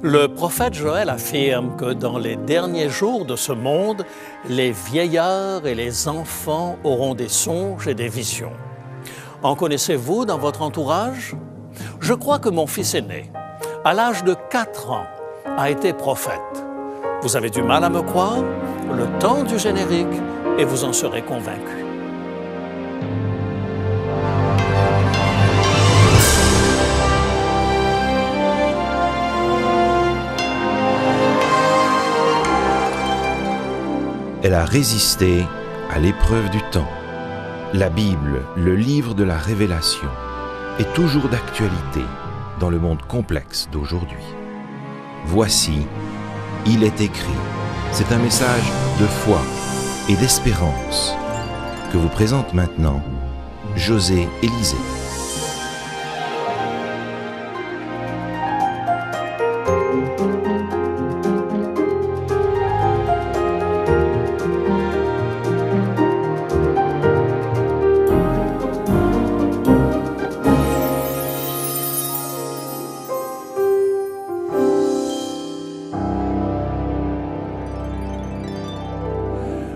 Le prophète Joël affirme que dans les derniers jours de ce monde, les vieillards et les enfants auront des songes et des visions. En connaissez-vous dans votre entourage? Je crois que mon fils aîné, à l'âge de 4 ans, a été prophète. Vous avez du mal à me croire? Le temps du générique et vous en serez convaincus. Elle a résisté à l'épreuve du temps. La Bible, le livre de la révélation, est toujours d'actualité dans le monde complexe d'aujourd'hui. Voici, il est écrit. C'est un message de foi et d'espérance que vous présente maintenant José Élysée.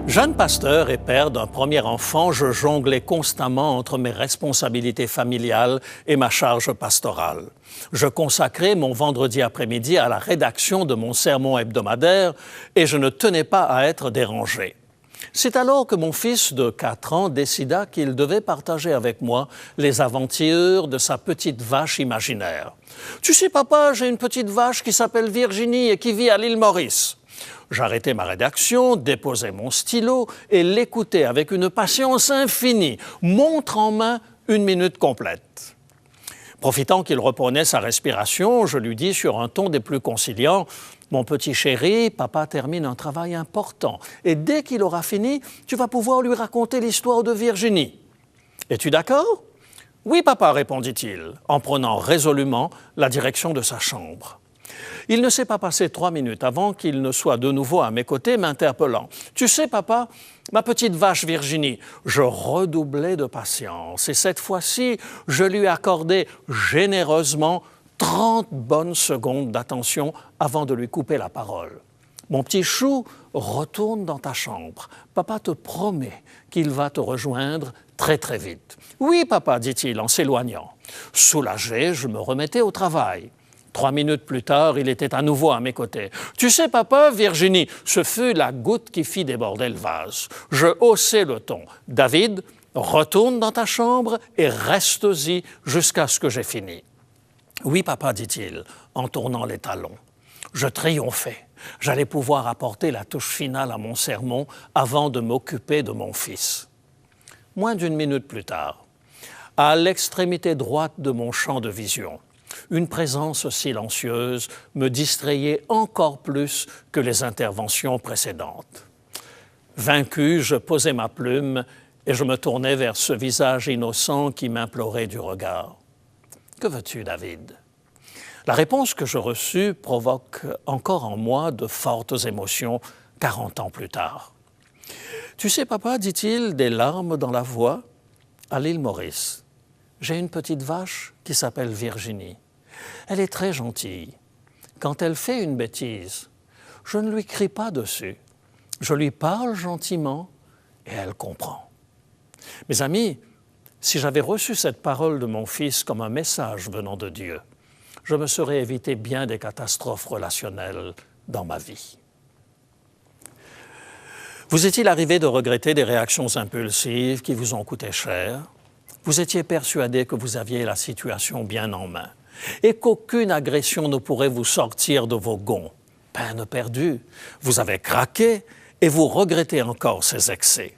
Jeune pasteur et père d'un premier enfant, je jonglais constamment entre mes responsabilités familiales et ma charge pastorale. Je consacrais mon vendredi après-midi à la rédaction de mon sermon hebdomadaire et je ne tenais pas à être dérangé. C'est alors que mon fils de 4 ans décida qu'il devait partager avec moi les aventures de sa petite vache imaginaire. « Tu sais, papa, j'ai une petite vache qui s'appelle Virginie et qui vit à l'île Maurice. » J'arrêtai ma rédaction, déposai mon stylo et l'écoutai avec une patience infinie, montre en main, 1 minute complète. Profitant qu'il reprenait sa respiration, je lui dis sur un ton des plus conciliants « Mon petit chéri, papa termine un travail important et dès qu'il aura fini, tu vas pouvoir lui raconter l'histoire de Virginie. Es-tu d'accord ?»« Oui, papa, répondit-il, en prenant résolument la direction de sa chambre. » Il ne s'est pas passé 3 minutes avant qu'il ne soit de nouveau à mes côtés, m'interpellant. « Tu sais, papa, ma petite vache Virginie, je redoublais de patience et cette fois-ci, je lui accordai généreusement 30 bonnes secondes d'attention avant de lui couper la parole. « Mon petit chou, retourne dans ta chambre. Papa te promet qu'il va te rejoindre très très vite. »« Oui, papa, dit-il en s'éloignant. » Soulagé, je me remettais au travail. 3 minutes plus tard, il était à nouveau à mes côtés. « Tu sais, papa, Virginie, ce fut la goutte qui fit déborder le vase. » Je haussai le ton. « David, retourne dans ta chambre et reste-y jusqu'à ce que j'ai fini. »« Oui, papa, dit-il, en tournant les talons. » Je triomphais. J'allais pouvoir apporter la touche finale à mon sermon avant de m'occuper de mon fils. Moins d'1 minute plus tard, à l'extrémité droite de mon champ de vision, une présence silencieuse me distrayait encore plus que les interventions précédentes. Vaincu, je posai ma plume et je me tournai vers ce visage innocent qui m'implorait du regard. « Que veux-tu, David ?» La réponse que je reçus provoque encore en moi de fortes émotions 40 ans plus tard. « Tu sais, papa, dit-il, des larmes dans la voix, à l'île Maurice. J'ai une petite vache qui s'appelle Virginie. Elle est très gentille. Quand elle fait une bêtise, je ne lui crie pas dessus. Je lui parle gentiment et elle comprend. » Mes amis, si j'avais reçu cette parole de mon fils comme un message venant de Dieu, je me serais évité bien des catastrophes relationnelles dans ma vie. Vous est-il arrivé de regretter des réactions impulsives qui vous ont coûté cher? Vous étiez persuadé que vous aviez la situation bien en main et qu'aucune agression ne pourrait vous sortir de vos gonds. Peine perdue, vous avez craqué et vous regrettez encore ces excès.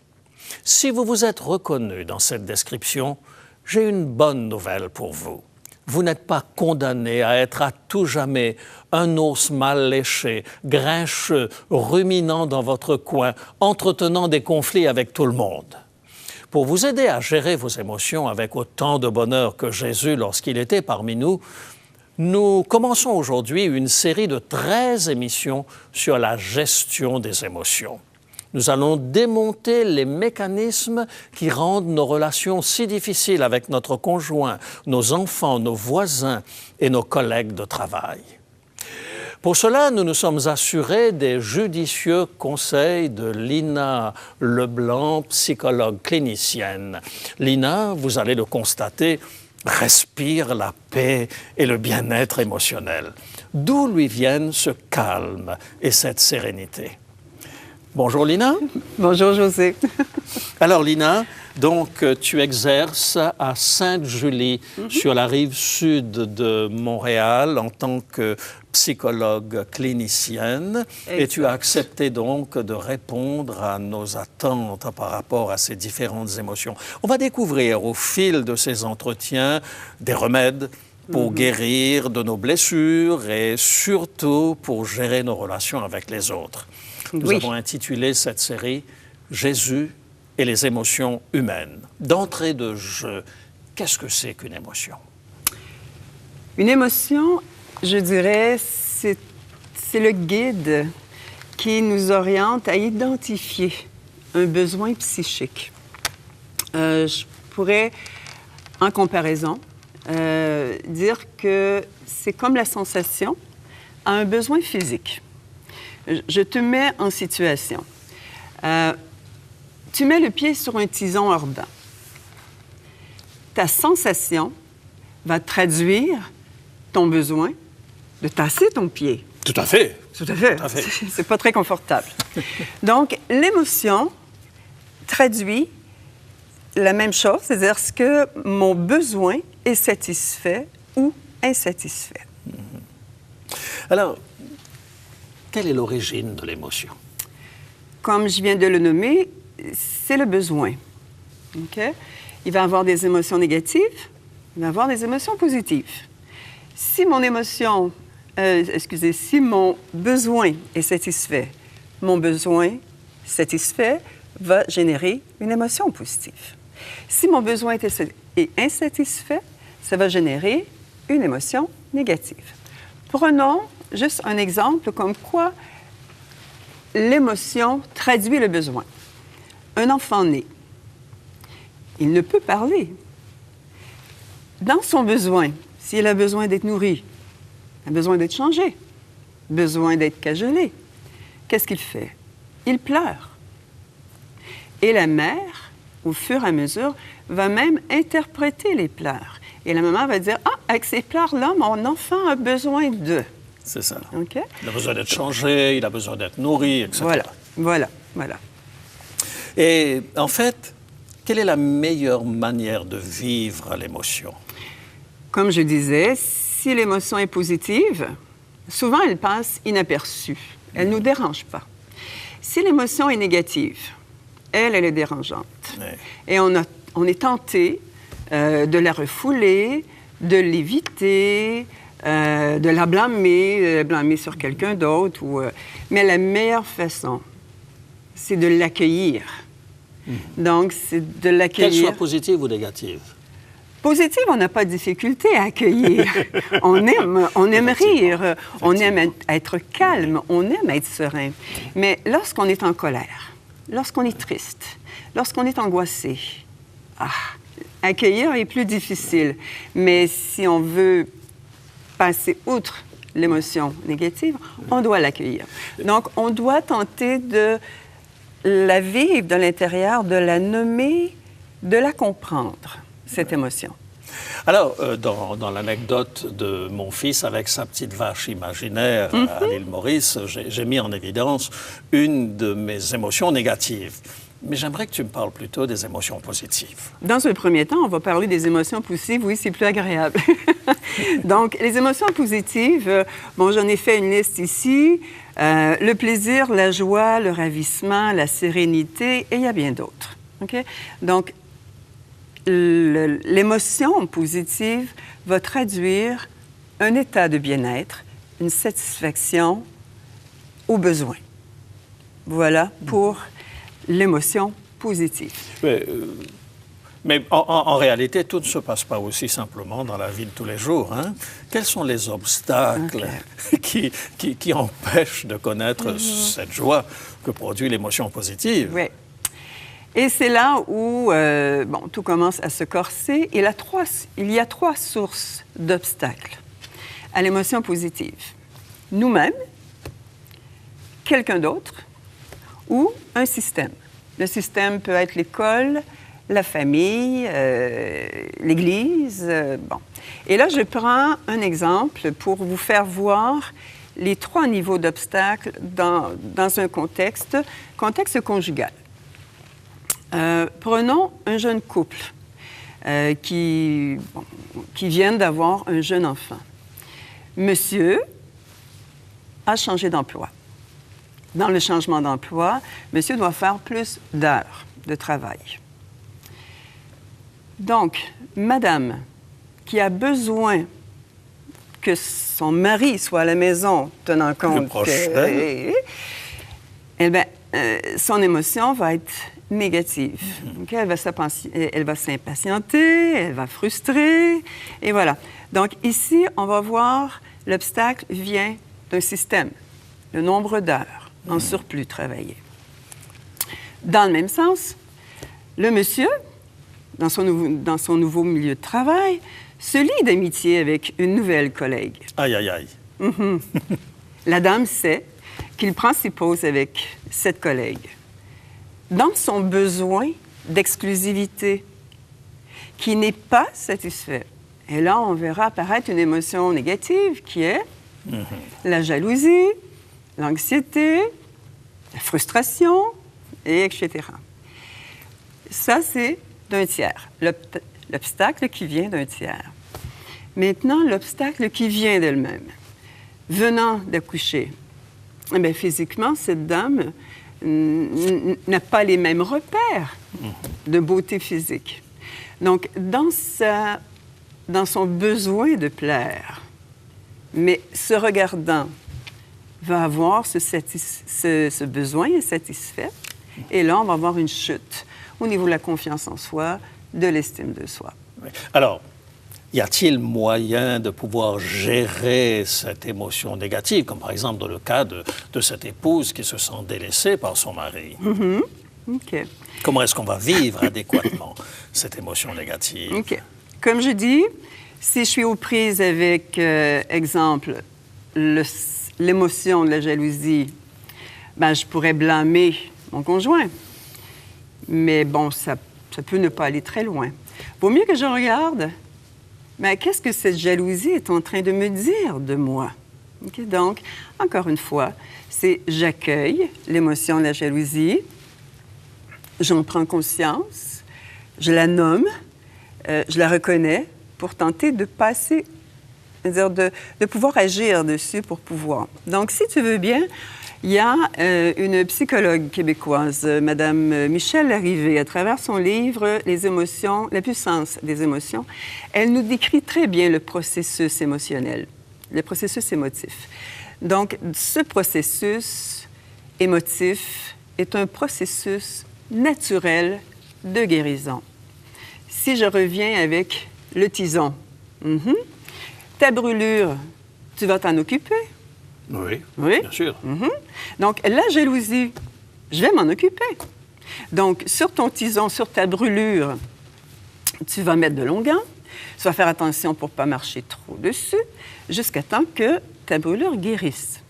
Si vous vous êtes reconnu dans cette description, j'ai une bonne nouvelle pour vous. Vous n'êtes pas condamné à être à tout jamais un os mal léché, grincheux, ruminant dans votre coin, entretenant des conflits avec tout le monde. Pour vous aider à gérer vos émotions avec autant de bonheur que Jésus lorsqu'il était parmi nous, nous commençons aujourd'hui une série de 13 émissions sur la gestion des émotions. Nous allons démonter les mécanismes qui rendent nos relations si difficiles avec notre conjoint, nos enfants, nos voisins et nos collègues de travail. Pour cela, nous nous sommes assurés des judicieux conseils de Lina Leblanc, psychologue clinicienne. Lina, vous allez le constater, respire la paix et le bien-être émotionnel. D'où lui viennent ce calme et cette sérénité? Bonjour Lina. Bonjour José. Alors Lina, donc tu exerces à Sainte-Julie, sur la rive sud de Montréal, en tant que psychologue clinicienne. Exact. Et tu as accepté donc de répondre à nos attentes par rapport à ces différentes émotions. On va découvrir au fil de ces entretiens des remèdes pour guérir de nos blessures et surtout pour gérer nos relations avec les autres. Nous avons intitulé cette série « Jésus et les émotions humaines ». D'entrée de jeu, qu'est-ce que c'est qu'une émotion? Une émotion, je dirais, c'est le guide qui nous oriente à identifier un besoin psychique. Je pourrais, en comparaison, dire que c'est comme la sensation à un besoin physique. Je te mets en situation. Tu mets le pied sur un tison ardent. Ta sensation va traduire ton besoin de tasser ton pied. Tout à fait. Tout à fait. C'est pas très confortable. Donc, l'émotion traduit la même chose, c'est-à-dire ce que mon besoin est satisfait ou insatisfait. Alors, quelle est l'origine de l'émotion? Comme je viens de le nommer, c'est le besoin. Okay? Il va y avoir des émotions négatives, il va y avoir des émotions positives. Si mon émotion, si mon besoin est satisfait, mon besoin satisfait va générer une émotion positive. Si mon besoin est insatisfait, ça va générer une émotion négative. Prenons juste un exemple comme quoi l'émotion traduit le besoin. Un enfant né, il ne peut parler. Dans son besoin, s'il a besoin d'être nourri, il a besoin d'être changé, besoin d'être cajolé, qu'est-ce qu'il fait? Il pleure. Et la mère, au fur et à mesure, va même interpréter les pleurs. Et la maman va dire, « Ah, avec ces pleurs-là, mon enfant a besoin de... » C'est ça. Okay? Il a besoin d'être changé, il a besoin d'être nourri, etc. Voilà. Et en fait, quelle est la meilleure manière de vivre l'émotion? Comme je disais, si l'émotion est positive, souvent elle passe inaperçue. Elle ne nous dérange pas. Si l'émotion est négative, elle est dérangeante. Oui. Et on est tenté de la refouler, de l'éviter, de la blâmer sur quelqu'un d'autre. Mais la meilleure façon, c'est de l'accueillir. Donc, c'est de l'accueillir. Qu'elle soit positive ou négative? Positive, on n'a pas de difficulté à accueillir. On aime rire, on aime être calme, on aime être serein. Mais lorsqu'on est en colère, lorsqu'on est triste, lorsqu'on est angoissé, accueillir est plus difficile. Mais si on veut passer outre l'émotion négative, on doit l'accueillir. Donc, on doit tenter de la vivre de l'intérieur, de la nommer, de la comprendre, cette émotion. Alors, dans l'anecdote de mon fils avec sa petite vache imaginaire à l'île Maurice, j'ai mis en évidence une de mes émotions négatives. Mais j'aimerais que tu me parles plutôt des émotions positives. Dans un premier temps, on va parler des émotions positives. Oui, c'est plus agréable. Donc, les émotions positives, j'en ai fait une liste ici. Le plaisir, la joie, le ravissement, la sérénité, et il y a bien d'autres. Okay? Donc, l'émotion positive va traduire un état de bien-être, une satisfaction au besoin. Voilà pour l'émotion positive. Mais en réalité, tout ne se passe pas aussi simplement dans la vie de tous les jours. Hein? Quels sont les obstacles qui empêchent de connaître cette joie que produit l'émotion positive? Oui. Et c'est là où tout commence à se corser. Il y a trois sources d'obstacles à l'émotion positive. nous-mêmes, quelqu'un d'autre ou un système. Le système peut être l'école, la famille, l'Église, bon. Et là, je prends un exemple pour vous faire voir les 3 niveaux d'obstacles dans un contexte conjugal. Prenons un jeune couple qui vient d'avoir un jeune enfant. Monsieur a changé d'emploi. Dans le changement d'emploi, monsieur doit faire plus d'heures de travail. Donc, madame, qui a besoin que son mari soit à la maison, tenant compte que... son émotion va être négative. Okay? Elle va s'impatienter, elle va frustrer, et voilà. Donc, ici, on va voir l'obstacle vient d'un système, le nombre d'heures en surplus travaillées. Dans le même sens, le monsieur, dans son nouveau milieu de travail, se lie d'amitié avec une nouvelle collègue. Aïe, aïe, aïe. Mm-hmm. La dame sait qu'il prend ses pauses avec cette collègue. Dans son besoin d'exclusivité, qui n'est pas satisfait. Et là, on verra apparaître une émotion négative qui est la jalousie, l'anxiété, la frustration, et etc. Ça, c'est d'un tiers, l'obstacle qui vient d'un tiers. Maintenant, l'obstacle qui vient d'elle-même. Venant d'accoucher, physiquement, cette dame n'a pas les mêmes repères de beauté physique. Donc, dans son besoin de plaire, mais se regardant, va avoir ce besoin est satisfait, et là, on va avoir une chute au niveau de la confiance en soi, de l'estime de soi. Oui. Alors, y a-t-il moyen de pouvoir gérer cette émotion négative, comme par exemple dans le cas de cette épouse qui se sent délaissée par son mari? Mm-hmm. OK. Comment est-ce qu'on va vivre adéquatement cette émotion négative? OK. Comme je dis, si je suis aux prises avec, exemple, l'émotion de la jalousie, je pourrais blâmer mon conjoint. Mais bon, ça peut ne pas aller très loin. Vaut mieux que je regarde, qu'est-ce que cette jalousie est en train de me dire de moi? Okay? Donc, encore une fois, c'est j'accueille l'émotion de la jalousie, j'en prends conscience, je la nomme, je la reconnais pour tenter de passer, c'est-à-dire de pouvoir agir dessus pour pouvoir. Donc, si tu veux bien, il y a une psychologue québécoise, Madame Michèle Larrivée, à travers son livre « Les émotions, la puissance des émotions », elle nous décrit très bien le processus émotionnel, le processus émotif. Donc, ce processus émotif est un processus naturel de guérison. Si je reviens avec le tison, ta brûlure, tu vas t'en occuper. Oui, oui, bien sûr. Donc, la jalousie, je vais m'en occuper. Donc, sur ton tison, sur ta brûlure, tu vas mettre de l'onguent, tu vas faire attention pour ne pas marcher trop dessus, jusqu'à temps que ta brûlure guérisse.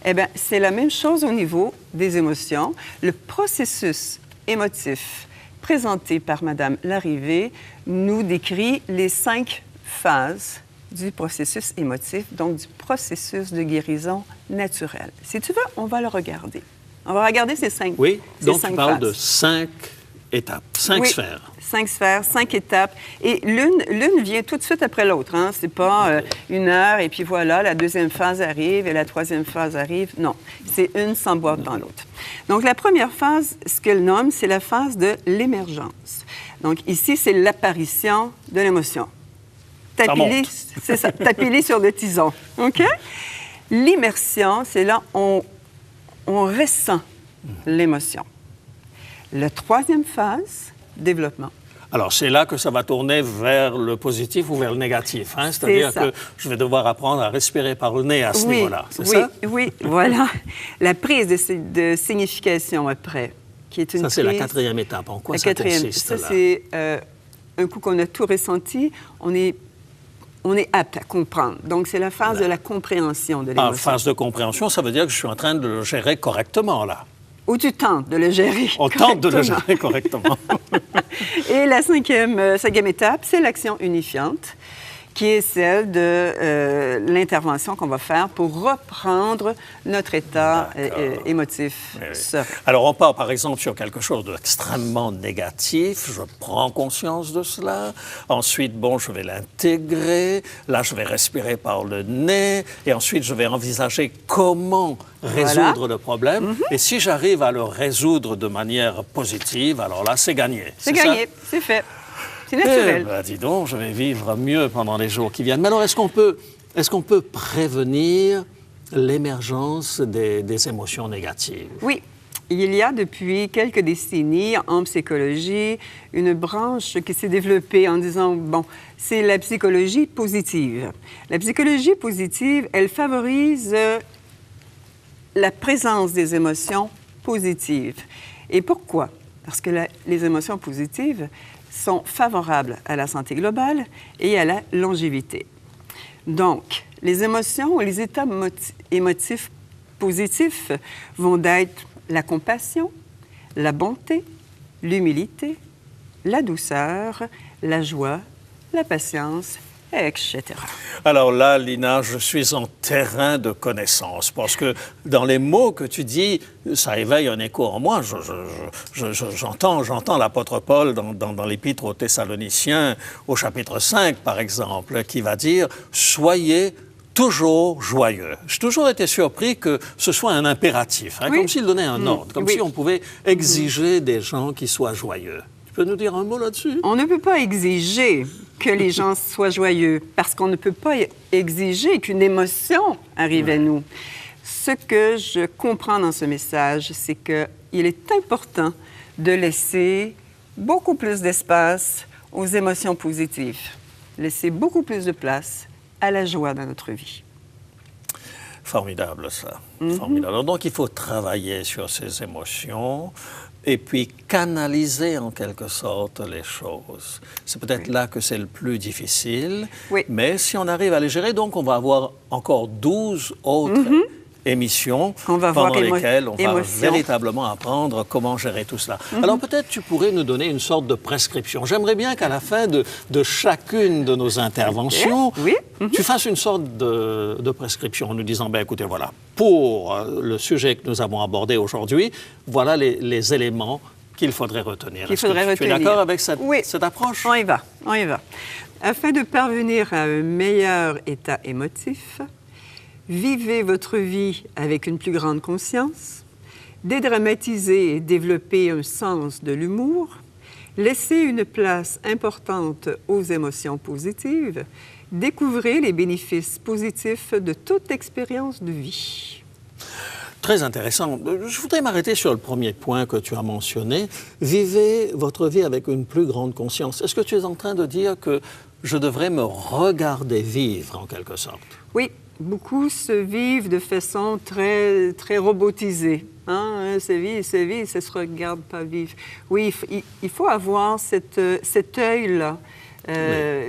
Eh bien, c'est la même chose au niveau des émotions. Le processus émotif présenté par Mme Larrivée nous décrit les 5 phases du processus émotif, donc du processus de guérison naturelle. Si tu veux, on va le regarder. On va regarder ces 5 phases. Oui, donc tu parles de 5 étapes, 5 oui, sphères. 5 sphères, 5 étapes. Et l'une vient tout de suite après l'autre. Hein? C'est pas une heure et puis voilà, la deuxième phase arrive et la troisième phase arrive. Non, c'est une s'emboîte dans l'autre. Donc, la première phase, ce qu'elle nomme, c'est la phase de l'émergence. Donc, ici, c'est l'apparition de l'émotion. C'est ça, tapis sur le tison. OK? L'immersion, c'est là où on ressent l'émotion. La troisième phase, développement. Alors, c'est là que ça va tourner vers le positif ou vers le négatif. Hein? C'est-à-dire que je vais devoir apprendre à respirer par le nez à ce niveau-là. C'est ça? Oui, voilà. La prise de signification après, qui est une ça, c'est la 4e étape. En quoi ça consiste, ça, c'est un coup qu'on a tout ressenti, on est on est apte à comprendre. Donc, c'est la phase de la compréhension de l'émotion. Phase de compréhension, ça veut dire que je suis en train de le gérer correctement, là. Ou tu tentes de le gérer On tente de le gérer correctement. Et la cinquième étape, c'est l'action unifiante, qui est celle de l'intervention qu'on va faire pour reprendre notre état émotif serein. Alors, on part, par exemple, sur quelque chose d'extrêmement négatif. Je prends conscience de cela. Ensuite, je vais l'intégrer. Là, je vais respirer par le nez. Et ensuite, je vais envisager comment résoudre le problème. Et si j'arrive à le résoudre de manière positive, alors là, c'est gagné. C'est gagné, c'est fait. C'est naturel. Dis donc, je vais vivre mieux pendant les jours qui viennent. Mais alors, est-ce qu'on peut prévenir l'émergence des émotions négatives? Oui. Il y a depuis quelques décennies en psychologie une branche qui s'est développée en disant, c'est la psychologie positive. La psychologie positive, elle favorise la présence des émotions positives. Et pourquoi? Parce que les émotions positives sont favorables à la santé globale et à la longévité. Donc, les émotions ou les états émotifs positifs vont être la compassion, la bonté, l'humilité, la douceur, la joie, la patience, etc. Alors là, Lina, je suis en terrain de connaissance parce que dans les mots que tu dis, ça éveille un écho en moi. J'entends l'apôtre Paul dans l'Épître aux Thessaloniciens, au chapitre 5, par exemple, qui va dire « Soyez toujours joyeux ». J'ai toujours été surpris que ce soit un impératif, comme s'il donnait un ordre, comme si on pouvait exiger des gens qui soient joyeux. Tu peux nous dire un mot là-dessus? On ne peut pas exiger que les gens soient joyeux parce qu'on ne peut pas exiger qu'une émotion arrive à nous. Ce que je comprends dans ce message, c'est qu'il est important de laisser beaucoup plus d'espace aux émotions positives, laisser beaucoup plus de place à la joie dans notre vie. Formidable, ça. Formidable. Donc, il faut travailler sur ces émotions et puis canaliser en quelque sorte les choses. C'est peut-être là que c'est le plus difficile, mais si on arrive à les gérer, donc on va avoir encore 12 autres émissions pendant lesquelles on va véritablement apprendre comment gérer tout cela. Alors peut-être tu pourrais nous donner une sorte de prescription. J'aimerais bien qu'à la fin de chacune de nos interventions, tu fasses une sorte de prescription en nous disant, écoutez, voilà, pour le sujet que nous avons abordé aujourd'hui, voilà les éléments qu'il faudrait retenir. Tu es d'accord avec cette approche? On y va. Afin de parvenir à un meilleur état émotif, vivez votre vie avec une plus grande conscience, dédramatisez et développez un sens de l'humour, laissez une place importante aux émotions positives, découvrez les bénéfices positifs de toute expérience de vie. Très intéressant. Je voudrais m'arrêter sur le premier point que tu as mentionné. Vivez votre vie avec une plus grande conscience. Est-ce que tu es en train de dire que je devrais me regarder vivre, en quelque sorte? Oui. Beaucoup se vivent de façon très, très robotisée. C'est vie, ça se regarde pas vivre. Oui, il faut avoir cet œil-là.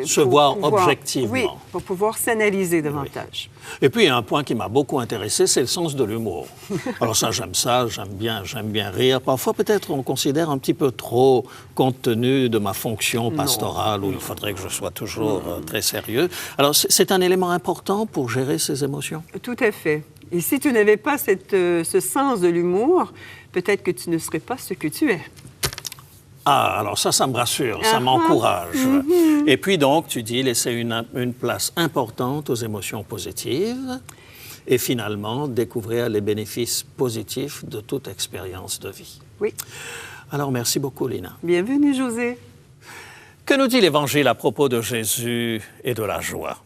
Se voir objectivement. Oui, pour pouvoir s'analyser davantage. Et puis, un point qui m'a beaucoup intéressé, c'est le sens de l'humour. Alors ça, j'aime bien rire. Parfois, peut-être, on considère un petit peu trop, compte tenu de ma fonction pastorale, où il faudrait que je sois toujours très sérieux. Alors, c'est un élément important pour gérer ces émotions? Tout à fait. Et si tu n'avais pas ce sens de l'humour, peut-être que tu ne serais pas ce que tu es. Ah, alors ça me rassure, ça m'encourage. Et puis donc, tu dis, laisser une place importante aux émotions positives et finalement découvrir les bénéfices positifs de toute expérience de vie. Oui. Alors, merci beaucoup, Lina. Bienvenue, José. Que nous dit l'Évangile à propos de Jésus et de la joie?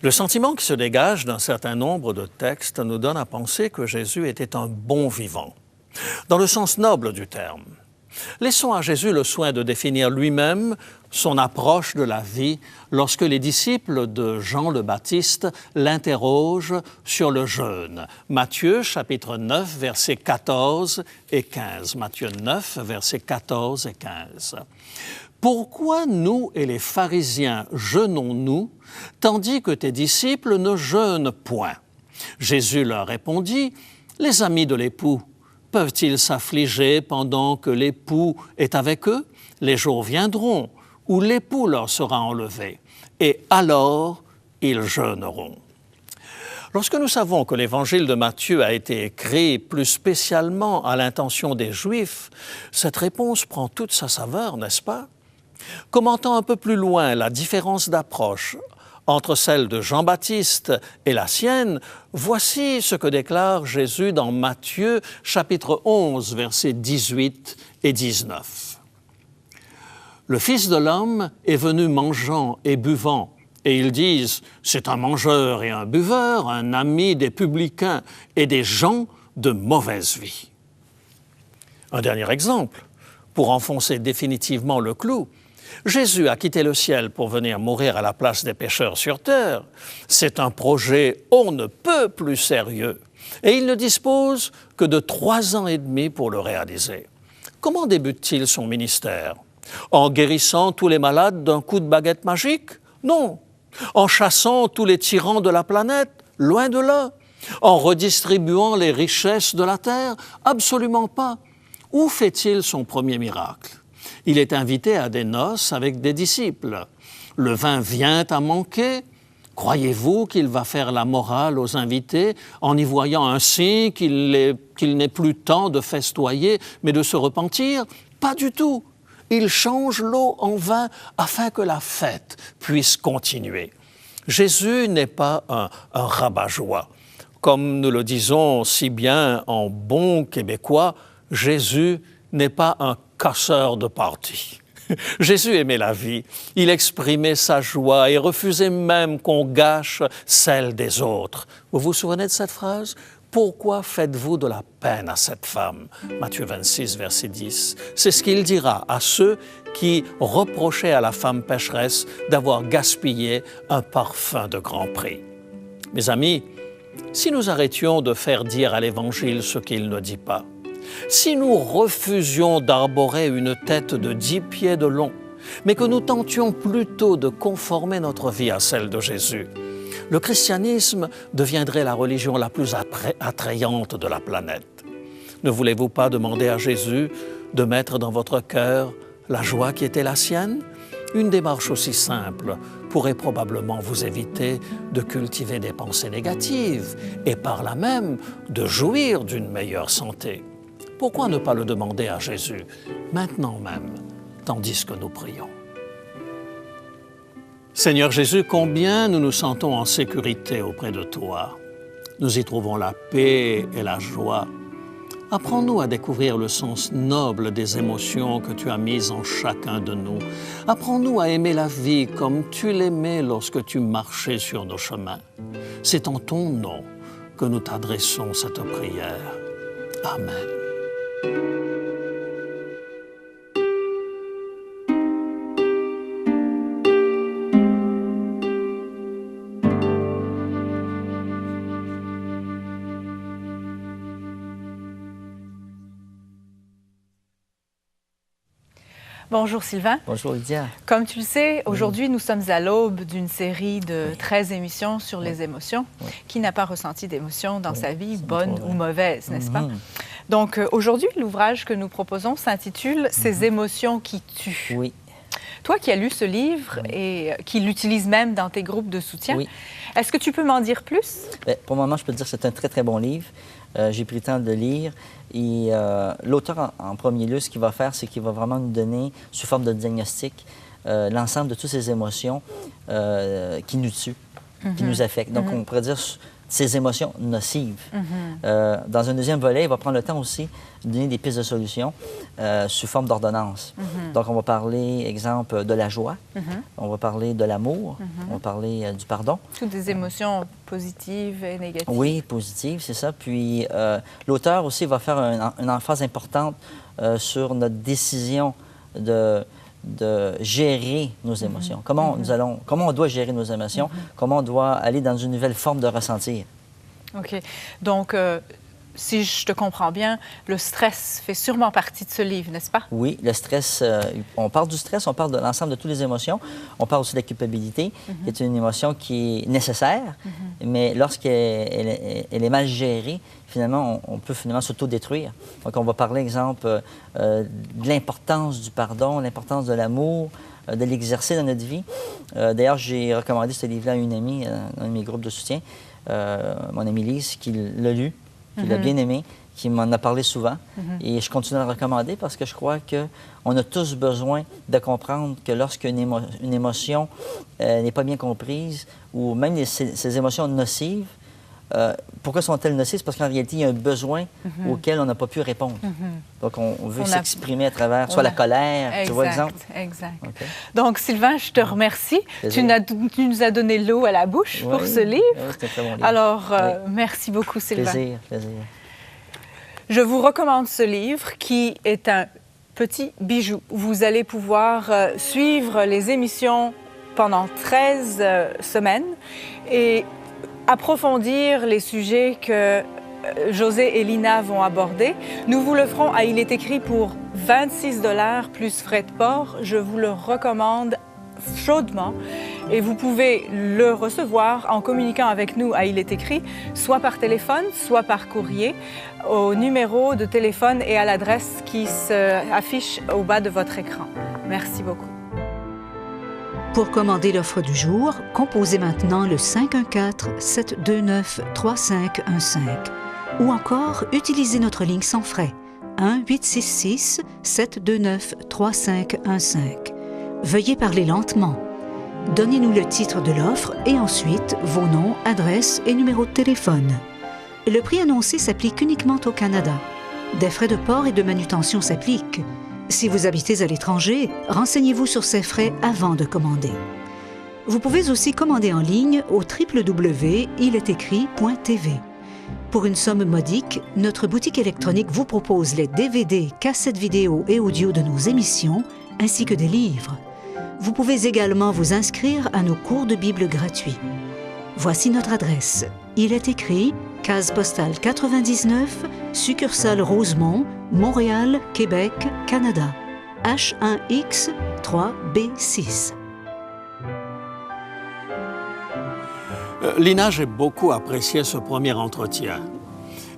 Le sentiment qui se dégage d'un certain nombre de textes nous donne à penser que Jésus était un bon vivant, dans le sens noble du terme. Laissons à Jésus le soin de définir lui-même son approche de la vie lorsque les disciples de Jean le Baptiste l'interrogent sur le jeûne. Matthieu, chapitre 9, versets 14 et 15. Matthieu 9, versets 14 et 15. « Pourquoi nous et les pharisiens jeûnons-nous, tandis que tes disciples ne jeûnent point ?» Jésus leur répondit, « Les amis de l'époux peuvent-ils s'affliger pendant que l'époux est avec eux? Les jours viendront où l'époux leur sera enlevé, et alors ils jeûneront. » Lorsque nous savons que l'évangile de Matthieu a été écrit plus spécialement à l'intention des Juifs, cette réponse prend toute sa saveur, n'est-ce pas? Commentant un peu plus loin la différence d'approche entre celle de Jean-Baptiste et la sienne, voici ce que déclare Jésus dans Matthieu, chapitre 11, versets 18 et 19. « Le Fils de l'homme est venu mangeant et buvant, et ils disent, c'est un mangeur et un buveur, un ami des publicains et des gens de mauvaise vie. » Un dernier exemple, pour enfoncer définitivement le clou. Jésus a quitté le ciel pour venir mourir à la place des pécheurs sur terre. C'est un projet on ne peut plus sérieux, et il ne dispose que de 3 ans et demi pour le réaliser. Comment débute-t-il son ministère? En guérissant tous les malades d'un coup de baguette magique? Non. En chassant tous les tyrans de la planète? Loin de là. En redistribuant les richesses de la terre? Absolument pas. Où fait-il son premier miracle? Il est invité à des noces avec des disciples. Le vin vient à manquer. Croyez-vous qu'il va faire la morale aux invités en y voyant un signe qu'il n'est plus temps de festoyer, mais de se repentir? Pas du tout. Il change l'eau en vin afin que la fête puisse continuer. Jésus n'est pas un rabat-joie. Comme nous le disons si bien en bon québécois, Jésus n'est pas un casseur de parties. Jésus aimait la vie, il exprimait sa joie et refusait même qu'on gâche celle des autres. Vous vous souvenez de cette phrase? « Pourquoi faites-vous de la peine à cette femme » Matthieu 26, verset 10. C'est ce qu'il dira à ceux qui reprochaient à la femme pécheresse d'avoir gaspillé un parfum de grand prix. Mes amis, si nous arrêtions de faire dire à l'Évangile ce qu'il ne dit pas, si nous refusions d'arborer une tête de 10 pieds de long, mais que nous tentions plutôt de conformer notre vie à celle de Jésus, le christianisme deviendrait la religion la plus attrayante de la planète. Ne voulez-vous pas demander à Jésus de mettre dans votre cœur la joie qui était la sienne? Une démarche aussi simple pourrait probablement vous éviter de cultiver des pensées négatives et par là même de jouir d'une meilleure santé. Pourquoi ne pas le demander à Jésus, maintenant même, tandis que nous prions? Seigneur Jésus, combien nous nous sentons en sécurité auprès de toi. Nous y trouvons la paix et la joie. Apprends-nous à découvrir le sens noble des émotions que tu as mises en chacun de nous. Apprends-nous à aimer la vie comme tu l'aimais lorsque tu marchais sur nos chemins. C'est en ton nom que nous t'adressons cette prière. Amen. Bonjour Sylvain. Bonjour Lydia. Comme tu le sais, aujourd'hui, nous sommes à l'aube d'une série de 13 émissions sur les émotions. Qui n'a pas ressenti d'émotions dans sa vie, bonnes ou mauvaises, n'est-ce pas? Donc aujourd'hui, l'ouvrage que nous proposons s'intitule « Ces émotions qui tuent ». Oui. Toi qui as lu ce livre et qui l'utilises même dans tes groupes de soutien, est-ce que tu peux m'en dire plus? Bien, pour le moment, je peux te dire que c'est un très, très bon livre. J'ai pris le temps de le lire. Et l'auteur, en premier lieu, ce qu'il va faire, c'est qu'il va vraiment nous donner, sous forme de diagnostic, l'ensemble de toutes ces émotions qui nous tuent, qui nous affectent. Donc, on pourrait dire ces émotions nocives. Dans un deuxième volet, il va prendre le temps aussi de donner des pistes de solutions sous forme d'ordonnance. Donc, on va parler, exemple, de la joie, on va parler de l'amour, on va parler du pardon. Toutes des émotions positives et négatives. Oui, positives, c'est ça. Puis, l'auteur aussi va faire une emphase importante sur notre décision de gérer nos émotions. Comment on doit gérer nos émotions, comment on doit aller dans une nouvelle forme de ressentir. OK. Donc, si je te comprends bien, le stress fait sûrement partie de ce livre, n'est-ce pas? Oui, le stress, on parle du stress, on parle de l'ensemble de toutes les émotions. On parle aussi de la culpabilité, qui est une émotion qui est nécessaire, mais lorsqu'elle est mal gérée, finalement, on peut finalement s'autodétruire. Donc, on va parler, exemple, de l'importance du pardon, l'importance de l'amour, de l'exercer dans notre vie. D'ailleurs, j'ai recommandé ce livre-là à une amie dans un de mes groupes de soutien, mon amie Lise, qui l'a lu, qui l'a bien aimé, qui m'en a parlé souvent. Et je continue à le recommander parce que je crois qu'on a tous besoin de comprendre que lorsqu'une émotion n'est pas bien comprise, ou même ces émotions nocives, pourquoi sont-elles nocives? Parce qu'en réalité, il y a un besoin auquel on n'a pas pu répondre. Donc, on veut s'exprimer à travers soit la colère, tu vois, exemple. Exact. Okay. Donc, Sylvain, je te remercie. Tu nous as donné l'eau à la bouche pour ce livre. Oui, c'est un très bon livre. Alors, merci beaucoup, Sylvain. Plaisir. Je vous recommande ce livre qui est un petit bijou. Vous allez pouvoir suivre les émissions pendant 13 semaines et approfondir les sujets que José et Lina vont aborder. Nous vous le ferons à Il est écrit pour 26 $ plus frais de port. Je vous le recommande chaudement et vous pouvez le recevoir en communiquant avec nous à Il est écrit, soit par téléphone, soit par courrier, au numéro de téléphone et à l'adresse qui s'affiche au bas de votre écran. Merci beaucoup. Pour commander l'offre du jour, composez maintenant le 514-729-3515 ou encore utilisez notre ligne sans frais 1-866-729-3515. Veuillez parler lentement. Donnez-nous le titre de l'offre et ensuite vos noms, adresses et numéros de téléphone. Le prix annoncé s'applique uniquement au Canada. Des frais de port et de manutention s'appliquent. Si vous habitez à l'étranger, renseignez-vous sur ces frais avant de commander. Vous pouvez aussi commander en ligne au www.iletécrit.tv. Pour une somme modique, notre boutique électronique vous propose les DVD, cassettes vidéo et audio de nos émissions, ainsi que des livres. Vous pouvez également vous inscrire à nos cours de Bible gratuits. Voici notre adresse. Il est écrit, case postale 99, succursale Rosemont, Montréal, Québec, Canada. H1X 3B6. Lina, j'ai beaucoup apprécié ce premier entretien.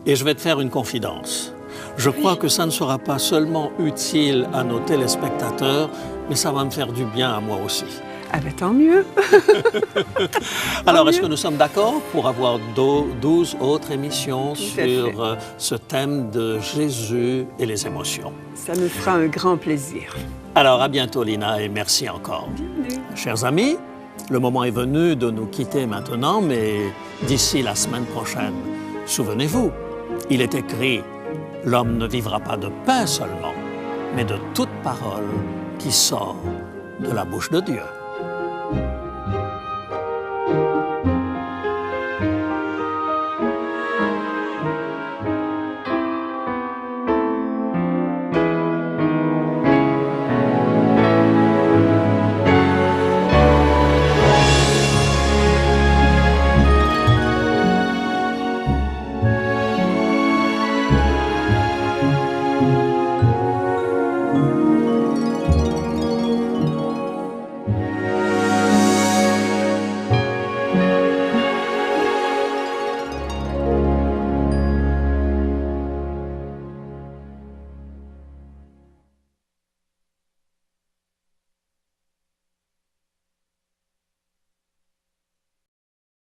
Et je vais te faire une confidence. Je crois que ça ne sera pas seulement utile à nos téléspectateurs, mais ça va me faire du bien à moi aussi. Ah ben tant mieux. Alors, est-ce que nous sommes d'accord pour avoir 12 autres émissions sur ce thème de Jésus et les émotions? Ça me fera un grand plaisir. Alors, à bientôt, Lina, et merci encore. Bienvenue. Chers amis, le moment est venu de nous quitter maintenant, mais d'ici la semaine prochaine, souvenez-vous, il est écrit « L'homme ne vivra pas de pain seulement, mais de toute parole qui sort de la bouche de Dieu ».